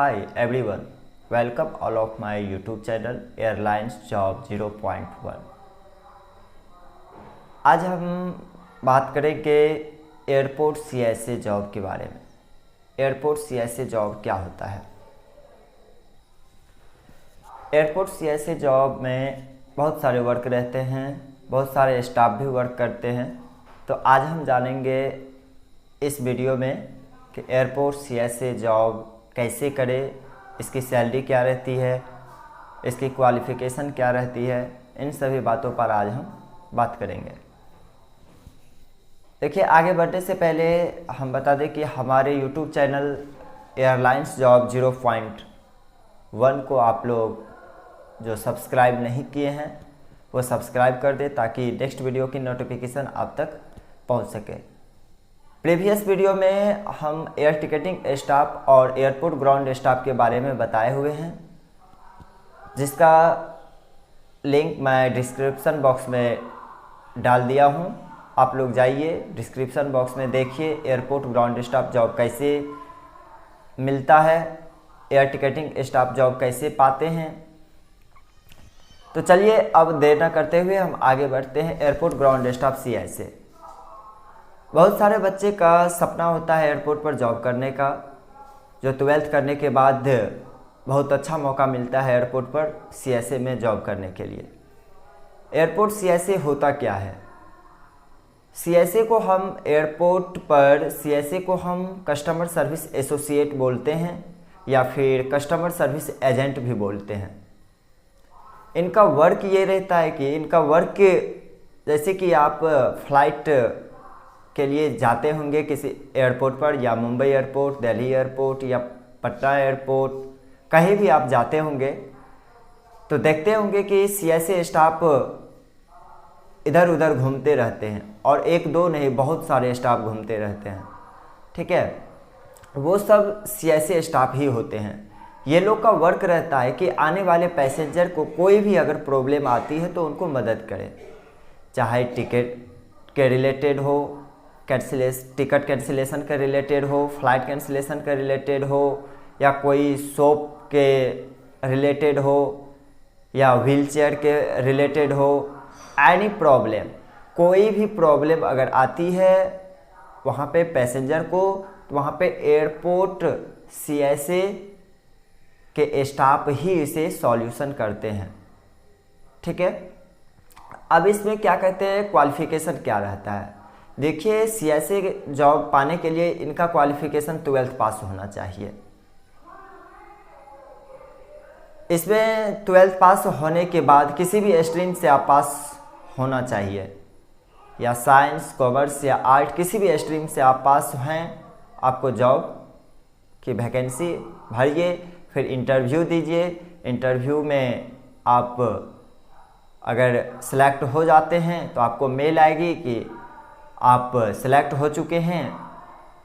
Hi everyone, welcome all of my YouTube channel Airlines Job 0.1। आज हम बात करेंगे एयरपोर्ट CSA जॉब के बारे में। एयरपोर्ट CSA जॉब क्या होता है? एयरपोर्ट CSA जॉब में बहुत सारे वर्क रहते हैं, बहुत सारे स्टाफ भी वर्क करते हैं। तो आज हम जानेंगे इस वीडियो में कि एयरपोर्ट CSA जॉब कैसे करें, इसकी सैलरी क्या रहती है, इसकी क्वालिफ़िकेशन क्या रहती है, इन सभी बातों पर आज हम बात करेंगे। देखिए, आगे बढ़ने से पहले हम बता दें कि हमारे YouTube चैनल एयरलाइंस जॉब 0.1 को आप लोग जो सब्सक्राइब नहीं किए हैं वो सब्सक्राइब कर दें ताकि नेक्स्ट वीडियो की नोटिफिकेशन आप तक पहुंच सके। प्रीवियस वीडियो में हम एयर टिकटिंग स्टाफ और एयरपोर्ट ग्राउंड स्टाफ के बारे में बताए हुए हैं, जिसका लिंक मैं डिस्क्रिप्शन बॉक्स में डाल दिया हूं। आप लोग जाइए डिस्क्रिप्शन बॉक्स में देखिए एयरपोर्ट ग्राउंड स्टाफ जॉब कैसे मिलता है, एयर टिकटिंग स्टाफ जॉब कैसे पाते हैं। तो चलिए अब देर न करते हुए हम आगे बढ़ते हैं। एयरपोर्ट ग्राउंड स्टाफ CSA, बहुत सारे बच्चे का सपना होता है एयरपोर्ट पर जॉब करने का, जो 12th करने के बाद बहुत अच्छा मौका मिलता है एयरपोर्ट पर CSA में जॉब करने के लिए। एयरपोर्ट CSA होता क्या है? CSA को हम एयरपोर्ट पर CSA को हम कस्टमर सर्विस एसोसिएट बोलते हैं या फिर कस्टमर सर्विस एजेंट भी बोलते हैं। इनका वर्क ये रहता है कि इनका वर्क जैसे कि आप फ्लाइट के लिए जाते होंगे किसी एयरपोर्ट पर, या मुंबई एयरपोर्ट, दिल्ली एयरपोर्ट या पटना एयरपोर्ट, कहीं भी आप जाते होंगे तो देखते होंगे कि CSA स्टाफ इधर उधर घूमते रहते हैं, और एक दो नहीं बहुत सारे स्टाफ घूमते रहते हैं। ठीक है, वो सब CSA स्टाफ ही होते हैं। ये लोग का वर्क रहता है कि आने वाले पैसेंजर को कोई भी अगर प्रॉब्लम आती है तो उनको मदद करें, चाहे टिकट के रिलेटेड हो, टिकट कैंसिलेशन के रिलेटेड हो, फ्लाइट कैंसिलेशन के रिलेटेड हो, या कोई शॉप के रिलेटेड हो, या व्हील चेयर के रिलेटेड हो। एनी प्रॉब्लम, कोई भी प्रॉब्लम अगर आती है वहाँ पे पैसेंजर को, तो वहाँ पे एयरपोर्ट CSA के स्टाफ ही इसे सॉल्यूशन करते हैं। ठीक है, अब इसमें क्या कहते हैं, क्वालिफिकेशन क्या रहता है? देखिए, CSA जॉब पाने के लिए इनका क्वालिफिकेशन 12th पास होना चाहिए। इसमें 12th पास होने के बाद किसी भी स्ट्रीम से आप पास होना चाहिए, या साइंस, कॉमर्स या आर्ट, किसी भी स्ट्रीम से आप पास हैं। आपको जॉब की वैकेंसी भरिए, फिर इंटरव्यू दीजिए। इंटरव्यू में आप अगर सेलेक्ट हो जाते हैं तो आपको मेल आएगी कि आप सेलेक्ट हो चुके हैं,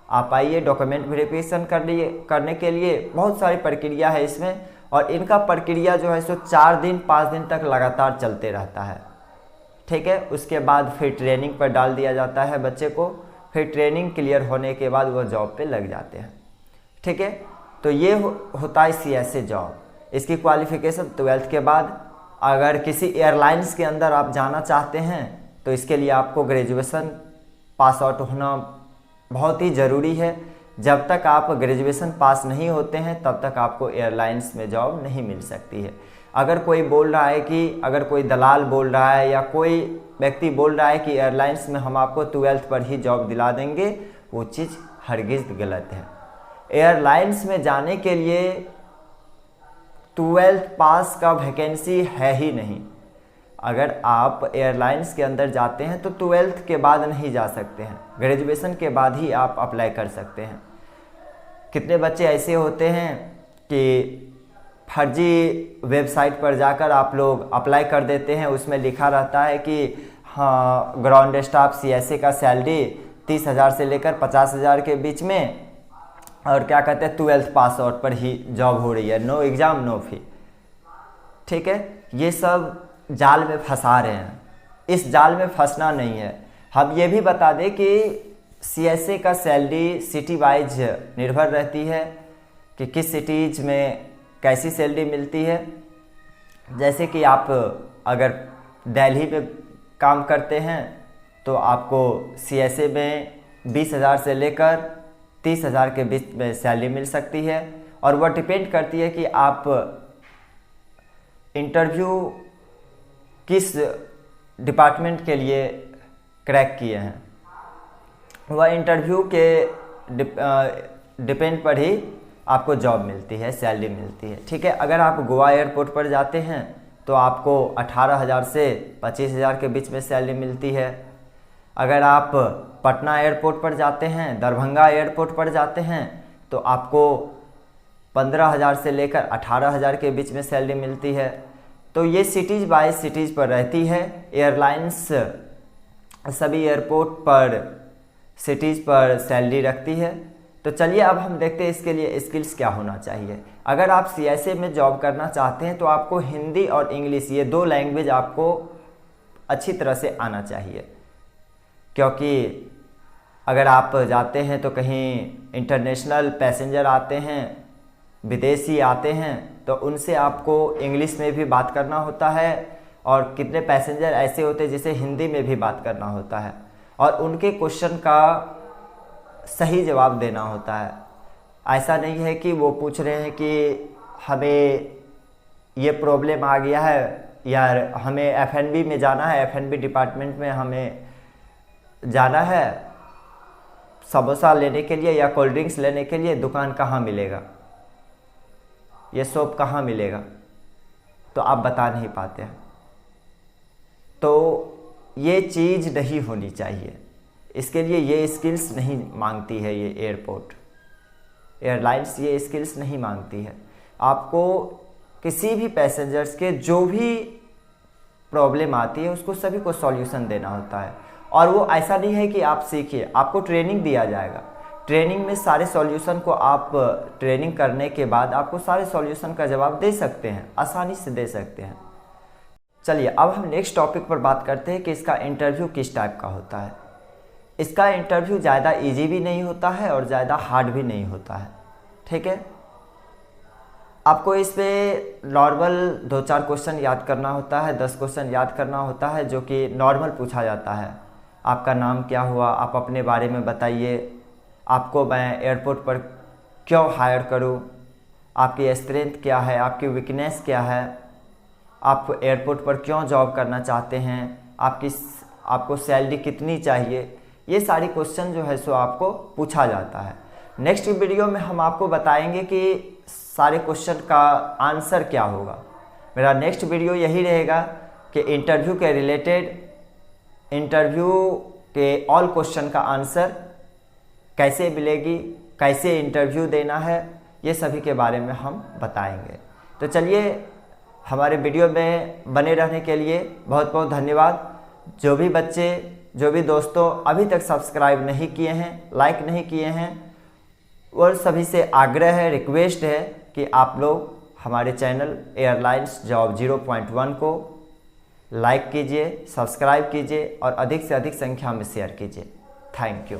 आप आइए डॉक्यूमेंट वेरिफिकेशन करने के लिए। बहुत सारी प्रक्रिया है इसमें, और इनका प्रक्रिया जो है सो 4 दिन 5 दिन तक लगातार चलते रहता है। ठीक है, उसके बाद फिर ट्रेनिंग पर डाल दिया जाता है बच्चे को, फिर ट्रेनिंग क्लियर होने के बाद वो जॉब पे लग जाते हैं। ठीक है, तो ये होता है CSA जॉब। इसकी क्वालिफिकेशन 12th के बाद। अगर किसी एयरलाइंस के अंदर आप जाना चाहते हैं तो इसके लिए आपको ग्रेजुएशन पास आउट होना बहुत ही ज़रूरी है। जब तक आप ग्रेजुएशन पास नहीं होते हैं तब तक आपको एयरलाइंस में जॉब नहीं मिल सकती है। अगर कोई बोल रहा है कि, अगर कोई दलाल बोल रहा है या कोई व्यक्ति बोल रहा है कि एयरलाइंस में हम आपको 12th पर ही जॉब दिला देंगे, वो चीज़ हरगिज़ गलत है। एयरलाइंस में जाने के लिए 12th पास का वैकेंसी है ही नहीं। अगर आप एयरलाइंस के अंदर जाते हैं तो 12th के बाद नहीं जा सकते हैं, ग्रेजुएशन के बाद ही आप अप्लाई कर सकते हैं। कितने बच्चे ऐसे होते हैं कि फर्जी वेबसाइट पर जाकर आप लोग अप्लाई कर देते हैं, उसमें लिखा रहता है कि हाँ ग्राउंड स्टाफ CSA का सैलरी 30,000 से लेकर 50,000 के बीच में, और क्या कहते हैं 12th पास आउट पर ही जॉब हो रही है, नो एग्ज़ाम नो फी। ठीक है, ये सब जाल में फंसा रहे हैं। इस जाल में फंसना नहीं है। हम ये भी बता दें कि CSA का सैलरी सिटी वाइज निर्भर रहती है। कि किस सिटीज़ में कैसी सैलरी मिलती है। जैसे कि आप अगर दिल्ली में काम करते हैं तो आपको CSA में 20,000 से लेकर 30,000 के बीच में सैलरी मिल सकती है, और वह डिपेंड करती है कि आप इंटरव्यू किस डिपार्टमेंट के लिए क्रैक किए हैं। वह इंटरव्यू के डिपेंड पर ही आपको जॉब मिलती है, सैलरी मिलती है। ठीक है, अगर आप गोवा एयरपोर्ट पर जाते हैं तो आपको 18,000 से 25,000 के बीच में सैलरी मिलती है। अगर आप पटना एयरपोर्ट पर जाते हैं, दरभंगा एयरपोर्ट पर जाते हैं तो आपको 15,000 से लेकर 18,000 के बीच में सैलरी मिलती है। तो ये सिटीज़ बाय सिटीज़ पर रहती है। एयरलाइंस सभी एयरपोर्ट पर सिटीज़ पर सैलरी रखती है। तो चलिए अब हम देखते हैं इसके लिए स्किल्स क्या होना चाहिए। अगर आप CSA में जॉब करना चाहते हैं तो आपको हिंदी और इंग्लिश ये 2 लैंग्वेज आपको अच्छी तरह से आना चाहिए, क्योंकि अगर आप जाते हैं तो कहीं इंटरनेशनल पैसेंजर आते हैं, विदेशी आते हैं, तो उनसे आपको इंग्लिश में भी बात करना होता है, और कितने पैसेंजर ऐसे होते हैं जिसे हिंदी में भी बात करना होता है, और उनके क्वेश्चन का सही जवाब देना होता है। ऐसा नहीं है कि वो पूछ रहे हैं कि हमें ये प्रॉब्लम आ गया है यार, हमें F&B में जाना है, F&B डिपार्टमेंट में हमें जाना है समोसा लेने के लिए या कोल्ड ड्रिंक्स लेने के लिए, दुकान कहाँ मिलेगा, ये शॉप कहाँ मिलेगा, तो आप बता नहीं पाते हैं। तो ये चीज़ नहीं होनी चाहिए। इसके लिए ये स्किल्स नहीं मांगती है ये एयरलाइंस ये स्किल्स नहीं मांगती है। आपको किसी भी पैसेंजर्स के जो भी प्रॉब्लम आती है उसको सभी को सॉल्यूशन देना होता है, और वो ऐसा नहीं है कि आप सीखिए, आपको ट्रेनिंग दिया जाएगा। ट्रेनिंग में सारे सॉल्यूशन को आप ट्रेनिंग करने के बाद आपको सारे सॉल्यूशन का जवाब दे सकते हैं, आसानी से दे सकते हैं। चलिए अब हम नेक्स्ट टॉपिक पर बात करते हैं कि इसका इंटरव्यू किस टाइप का होता है। इसका इंटरव्यू ज़्यादा इजी भी नहीं होता है और ज़्यादा हार्ड भी नहीं होता है। ठीक है, आपको इस पे नॉर्मल 2-4 क्वेश्चन याद करना होता है, 10 क्वेश्चन याद करना होता है, जो कि नॉर्मल पूछा जाता है। आपका नाम क्या हुआ, आप अपने बारे में बताइए, आपको मैं एयरपोर्ट पर क्यों हायर करूं, आपकी स्ट्रेंथ क्या है, आपकी वीकनेस क्या है, आप एयरपोर्ट पर क्यों जॉब करना चाहते हैं, आपको सैलरी कितनी चाहिए, ये सारी क्वेश्चन जो है सो आपको पूछा जाता है। नेक्स्ट वीडियो में हम आपको बताएंगे कि सारे क्वेश्चन का आंसर क्या होगा। मेरा नेक्स्ट वीडियो यही रहेगा कि इंटरव्यू के रिलेटेड, इंटरव्यू के ऑल क्वेश्चन का आंसर कैसे मिलेगी, कैसे इंटरव्यू देना है, ये सभी के बारे में हम बताएंगे। तो चलिए हमारे वीडियो में बने रहने के लिए बहुत बहुत धन्यवाद। जो भी बच्चे, जो भी दोस्तों अभी तक सब्सक्राइब नहीं किए हैं, लाइक नहीं किए हैं, और सभी से आग्रह है, रिक्वेस्ट है कि आप लोग हमारे चैनल एयरलाइंस जॉब 0.1 को लाइक कीजिए, सब्सक्राइब कीजिए और अधिक से अधिक संख्या में शेयर कीजिए। Thank you.